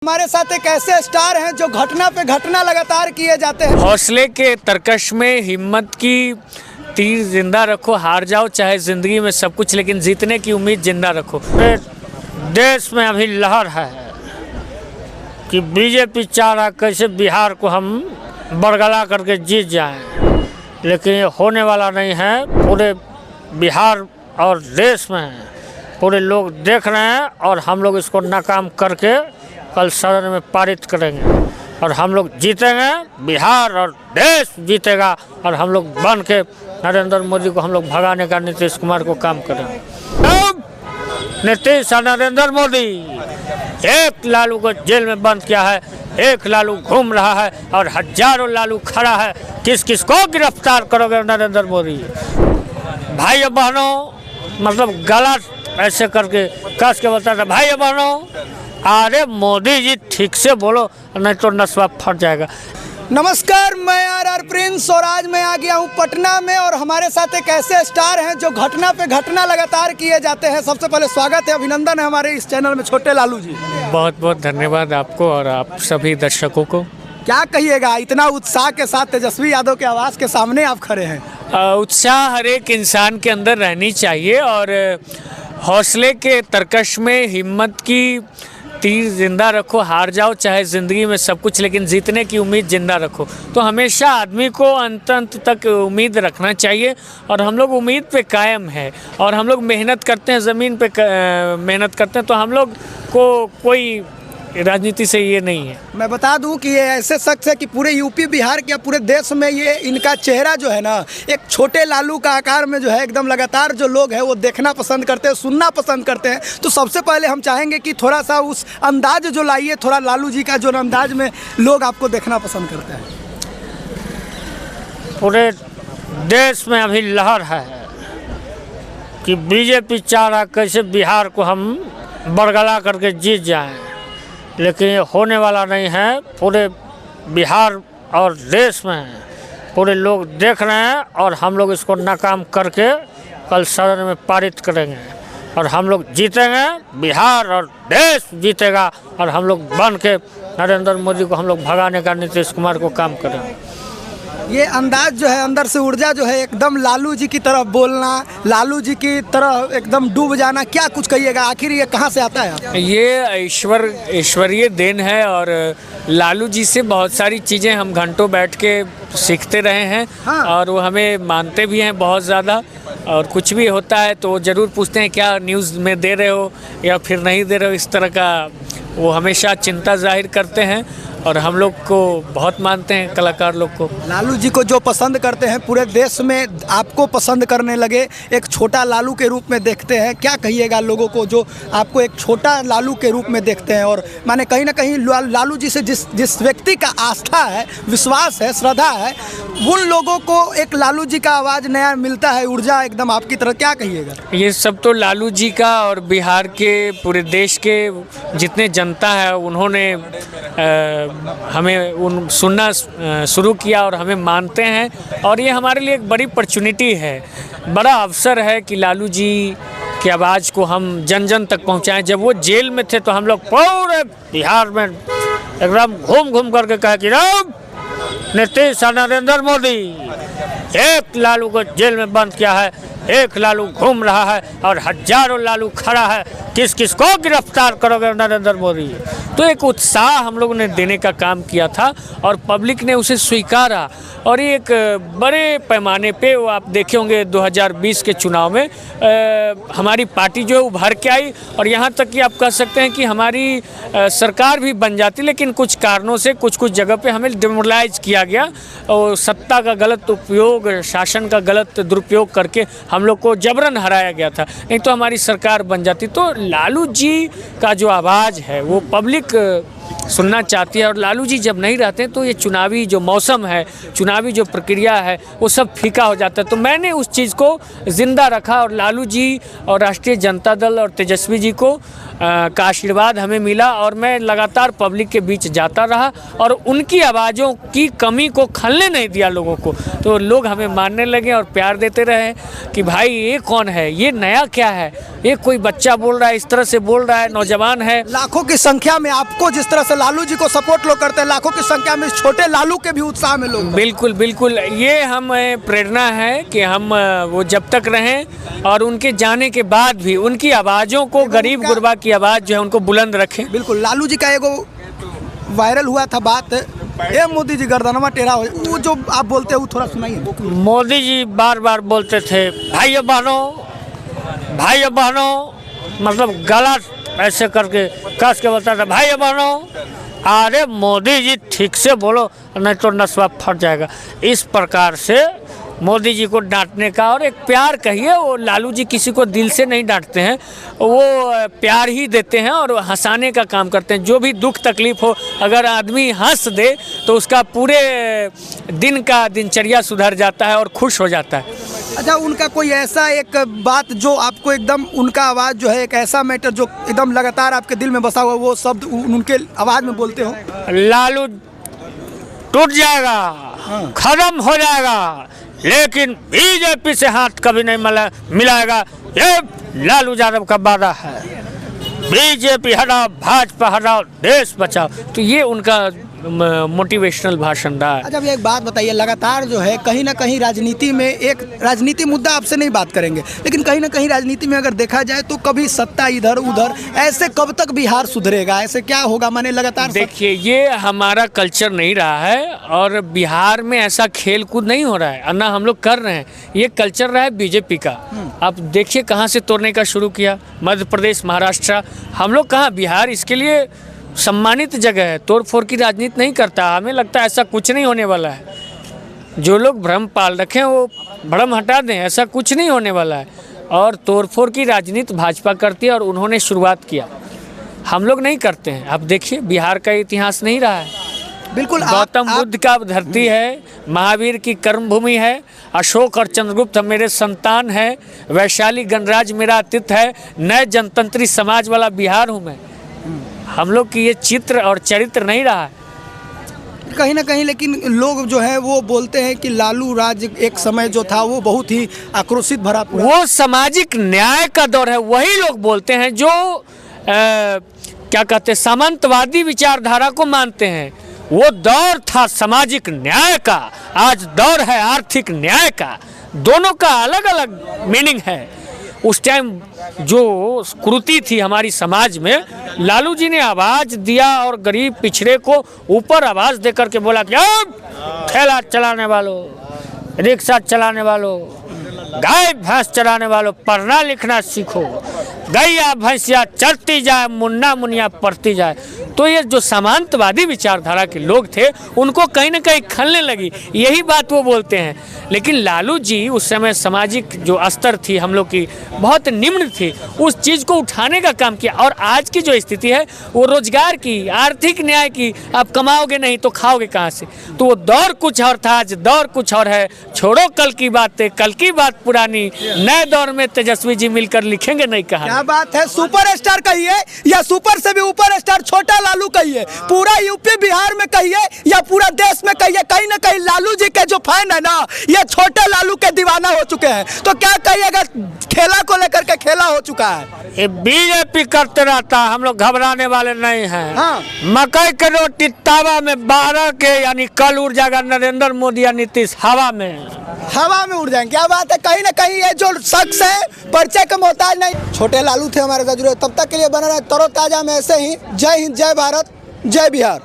हमारे साथ एक ऐसे स्टार हैं जो घटना पे घटना लगातार किए जाते हैं। हौसले के तरकश में हिम्मत की तीर जिंदा रखो, हार जाओ चाहे जिंदगी में सब कुछ, लेकिन जीतने की उम्मीद जिंदा रखो। देश में अभी लहर है कि बीजेपी चाह रहा कैसे बिहार को हम बरगला करके जीत जाएं, लेकिन ये होने वाला नहीं है। पूरे बिहार और देश में पूरे लोग देख रहे हैं और हम लोग इसको नाकाम करके कल सदन में पारित करेंगे और हम लोग जीतेंगे, बिहार और देश जीतेगा और हम लोग बन के नरेंद्र मोदी को हम लोग भगाने का नीतीश कुमार को काम करेंगे। अब नीतीश और नरेंद्र मोदी, एक लालू को जेल में बंद किया है, एक लालू घूम रहा है और हजारों लालू खड़ा है। किस किस को गिरफ्तार करोगे नरेंद्र मोदी? भाई बहनों, मतलब गला ऐसे करके कस के बताता, भाई बहनों अरे मोदी जी ठीक से बोलो नहीं तो नस्वा फट जाएगा। नमस्कार, मैं आर प्रिंस और आज मैं आ गया हूँ पटना में और हमारे साथ एक ऐसे स्टार हैं जो घटना पे घटना लगातार किए जाते हैं। सबसे पहले स्वागत है, अभिनंदन है हमारे इस चैनल में, छोटे लालू जी। बहुत बहुत धन्यवाद आपको और आप सभी दर्शकों को। क्या कहिएगा, इतना उत्साह के साथ तेजस्वी यादव के आवाज़ के सामने आप खड़े हैं। उत्साह हर एक इंसान के अंदर रहनी चाहिए और हौसले के तरकश में हिम्मत की तीर जिंदा रखो, हार जाओ चाहे ज़िंदगी में सब कुछ, लेकिन जीतने की उम्मीद जिंदा रखो। तो हमेशा आदमी को अंत तक उम्मीद रखना चाहिए और हम लोग उम्मीद पे कायम है और हम लोग मेहनत करते हैं, ज़मीन पे मेहनत करते हैं। तो हम लोग को कोई राजनीति से ये नहीं है। मैं बता दूं कि ये ऐसे शख्स है कि पूरे यूपी बिहार के पूरे देश में ये इनका चेहरा जो है ना, एक छोटे लालू का आकार में जो है एकदम लगातार जो लोग हैं वो देखना पसंद करते हैं, सुनना पसंद करते हैं। तो सबसे पहले हम चाहेंगे कि थोड़ा सा उस अंदाज जो लाइए, थोड़ा लालू जी का जो अंदाज में लोग आपको देखना पसंद करते हैं। पूरे देश में अभी लहर है कि बीजेपी चाह रहा कैसे बिहार को हम बरगला करके जीत जाएं, लेकिन ये होने वाला नहीं है। पूरे बिहार और देश में पूरे लोग देख रहे हैं और हम लोग इसको नाकाम करके कल सदन में पारित करेंगे और हम लोग जीतेंगे, बिहार और देश जीतेगा और हम लोग बन के नरेंद्र मोदी को हम लोग भगाने का नीतीश कुमार को काम करेंगे। ये अंदाज जो है, अंदर से ऊर्जा जो है, एकदम लालू जी की तरफ बोलना, लालू जी की तरह एकदम डूब जाना, क्या कुछ कहिएगा, आखिर ये कहाँ से आता है? ये ईश्वरीय देन है और लालू जी से बहुत सारी चीज़ें हम घंटों बैठ के सीखते रहे हैं। हाँ। और वो हमें मानते भी हैं बहुत ज़्यादा और कुछ भी होता है तो ज़रूर पूछते हैं क्या न्यूज़ में दे रहे हो या फिर नहीं दे रहे हो, इस तरह का वो हमेशा चिंता जाहिर करते हैं और हम लोग को बहुत मानते हैं, कलाकार लोग को। लालू जी को जो पसंद करते हैं पूरे देश में आपको पसंद करने लगे, एक छोटा लालू के रूप में देखते हैं। क्या कहिएगा लोगों को जो आपको एक छोटा लालू के रूप में देखते हैं? और माने कहीं ना कहीं लालू जी से जिस व्यक्ति का आस्था है, विश्वास है, श्रद्धा है, उन लोगों को एक लालू जी का आवाज़ नया मिलता है, ऊर्जा एकदम आपकी तरह। क्या कहिएगा? ये सब तो लालू जी का और बिहार के पूरे देश के जितने जनता है उन्होंने हमें सुनना शुरू किया और हमें मानते हैं और ये हमारे लिए एक बड़ी अपॉर्चुनिटी है, बड़ा अवसर है कि लालू जी की आवाज़ को हम जन जन तक पहुंचाएं। जब वो जेल में थे तो हम लोग पूरे बिहार में एकदम घूम घूम करके कहा कि राम नीतीश और नरेंद्र मोदी, एक लालू को जेल में बंद किया है, एक लालू घूम रहा है और हजारों लालू खड़ा है। किस किस को गिरफ्तार करोगे नरेंद्र मोदी? तो एक उत्साह हम लोगों ने देने का काम किया था और पब्लिक ने उसे स्वीकारा और एक बड़े पैमाने पे वो आप देखे होंगे 2020 के चुनाव में हमारी पार्टी जो है उभर के आई और यहाँ तक कि आप कह सकते हैं कि हमारी सरकार भी बन जाती, लेकिन कुछ कारणों से कुछ जगह पे हमें डिमोरलाइज किया गया और सत्ता का गलत उपयोग, शासन का गलत दुरुपयोग करके हम लोग को जबरन हराया गया था, नहीं तो हमारी सरकार बन जाती। तो लालू जी का जो आवाज़ है वो पब्लिक सुनना चाहती है। और लालू जी जब नहीं रहते तो ये चुनावी जो मौसम है, चुनावी जो प्रक्रिया है, वो सब फीका हो जाता है। तो मैंने उस चीज़ को ज़िंदा रखा और लालू जी और राष्ट्रीय जनता दल और तेजस्वी जी को का आशीर्वाद हमें मिला और मैं लगातार पब्लिक के बीच जाता रहा और उनकी आवाज़ों की कमी को खलने नहीं दिया लोगों को। तो लोग हमें मानने लगे और प्यार देते रहे कि भाई ये कौन है, ये नया क्या है, ये कोई बच्चा बोल रहा है, इस तरह से बोल रहा है, नौजवान है। लाखों की संख्या में आपको जिस तरह से लालू जी को सपोर्ट लोग करते हैं, लाखों की संख्या में इस छोटे लालू के भी उत्साह में लोग। बिल्कुल बिल्कुल, ये हम प्रेरणा है कि हम वो जब तक रहें और उनके जाने के बाद भी उनकी आवाज़ों को, गरीब गुरबा की आवाज़ जो है उनको बुलंद रखें। बिल्कुल, लालू जी का एगो वायरल हुआ था बात, ए मोदी जी गर्दनवा टेढ़ा हो, वो जो आप बोलते हैं वो थोड़ा सुनाइए। मोदी जी बार बार बोलते थे भाइयों बहनों, मतलब गला ऐसे करके कस के बोलता था भाइयों बहनों, अरे मोदी जी ठीक से बोलो नहीं तो नस्वा फट जाएगा। इस प्रकार से मोदी जी को डांटने का और एक प्यार कहिए, वो लालू जी किसी को दिल से नहीं डांटते हैं, वो प्यार ही देते हैं और हंसाने का काम करते हैं। जो भी दुख तकलीफ हो, अगर आदमी हंस दे तो उसका पूरे दिन का दिनचर्या सुधर जाता है और खुश हो जाता है। अच्छा, उनका कोई ऐसा एक बात जो आपको एकदम, उनका आवाज़ जो है एक ऐसा मैटर जो एकदम लगातार आपके दिल में बसा हुआ, वो शब्द उनके आवाज़ में बोलते हो? लालू टूट जाएगा, खत्म हो जाएगा, लेकिन बीजेपी से हाथ कभी नहीं मिलाएगा, ये लालू यादव का वादा है। बीजेपी हटाओ, भाजपा हटाओ, देश बचाओ। तो ये उनका मोटिवेशनल भाषण रहा है। अच्छा, एक बात बताइए, लगातार जो है कहीं ना कहीं राजनीति में, एक राजनीति मुद्दा आपसे नहीं बात करेंगे, लेकिन कहीं ना कहीं राजनीति में अगर देखा जाए तो कभी सत्ता इधर उधर, ऐसे कब तक बिहार सुधरेगा, ऐसे क्या होगा? माने लगातार देखिए, ये हमारा कल्चर नहीं रहा है और बिहार में ऐसा खेल कूद नहीं हो रहा है, ना हम लोग कर रहे हैं। ये कल्चर रहा है बीजेपी का। अब देखिए कहाँ से तोड़ने का शुरू किया, मध्य प्रदेश, महाराष्ट्र। हम लोग कहाँ, बिहार इसके लिए सम्मानित जगह है, तोड़ फोड़ की राजनीति नहीं करता। हमें लगता है ऐसा कुछ नहीं होने वाला है। जो लोग भ्रम पाल रखे हैं वो भ्रम हटा दें, ऐसा कुछ नहीं होने वाला है। और तोड़ फोड़ की राजनीति भाजपा करती है और उन्होंने शुरुआत किया, हम लोग नहीं करते हैं। अब देखिए, बिहार का इतिहास नहीं रहा है। बिल्कुल, गौतम बुद्ध का धरती है, महावीर की कर्मभूमि है, अशोक और चंद्रगुप्त मेरे संतान है, वैशाली गणराज मेरा अतीत है, नए जनतंत्री समाज वाला बिहार हूँ मैं। हम लोग की ये चित्र और चरित्र नहीं रहा है कहीं ना कहीं। लेकिन लोग जो है वो बोलते हैं कि लालू राज एक समय जो था वो बहुत ही आक्रोशित भरा, वो सामाजिक न्याय का दौर है। वही लोग बोलते हैं जो क्या कहते हैं, सामंतवादी विचारधारा को मानते हैं। वो दौर था सामाजिक न्याय का, आज दौर है आर्थिक न्याय का। दोनों का अलग अलग मीनिंग है। उस टाइम जो कुरीति थी हमारी समाज में, लालू जी ने आवाज़ दिया और गरीब पिछड़े को ऊपर आवाज़ दे करके बोला कि ठेला चलाने वालों, रिक्शा चलाने वालों, गाय भैंस चलाने वालों, पढ़ना लिखना सीखो, गैया भैंसिया चरती जाए, मुन्ना मुनिया पढ़ती जाए। तो ये जो सामंतवादी विचारधारा के लोग थे उनको कहीं ना कहीं खलने लगी, यही बात वो बोलते हैं। लेकिन लालू जी उस समय सामाजिक जो स्तर थी हम लोग की बहुत निम्न थी, उस चीज़ को उठाने का काम किया। और आज की जो स्थिति है वो रोजगार की, आर्थिक न्याय की। आप कमाओगे नहीं तो खाओगे कहाँ से? तो वो दौर कुछ और था, आज दौर कुछ और है। छोड़ो कल की बातें, कल की बात पुरानी, नए दौर में तेजस्वी जी मिलकर लिखेंगे नहीं कहा। क्या बात है, सुपर स्टार कहिए या सुपर से भी ऊपर स्टार छोटा लालू कहिए, पूरा यूपी बिहार में कहिए या पूरा देश में कहिए, कहीं ना कहीं लालू जी के जो फैन है ना, ये छोटे लालू के दीवाना हो चुके हैं। तो क्या कहिएगा, खेला को लेकर के खेला हो चुका है। ये बीजेपी करते रहता, हम लोग घबराने वाले नहीं हैं। हाँ। मकई के रोटी तावा में 12 के, यानी कल उड़ जाएगा नरेंद्र मोदी या नीतीश हवा में उड़ जाएंगे। क्या बात है, कहीं ना कहीं ये जो शख्स है परिचय का मोहताज नहीं। छोटे लालू थे हमारे साथ जुड़े। तब तक के लिए बना रहे तरोताजा में ऐसे ही। जय हिंद, जय भारत, जय बिहार।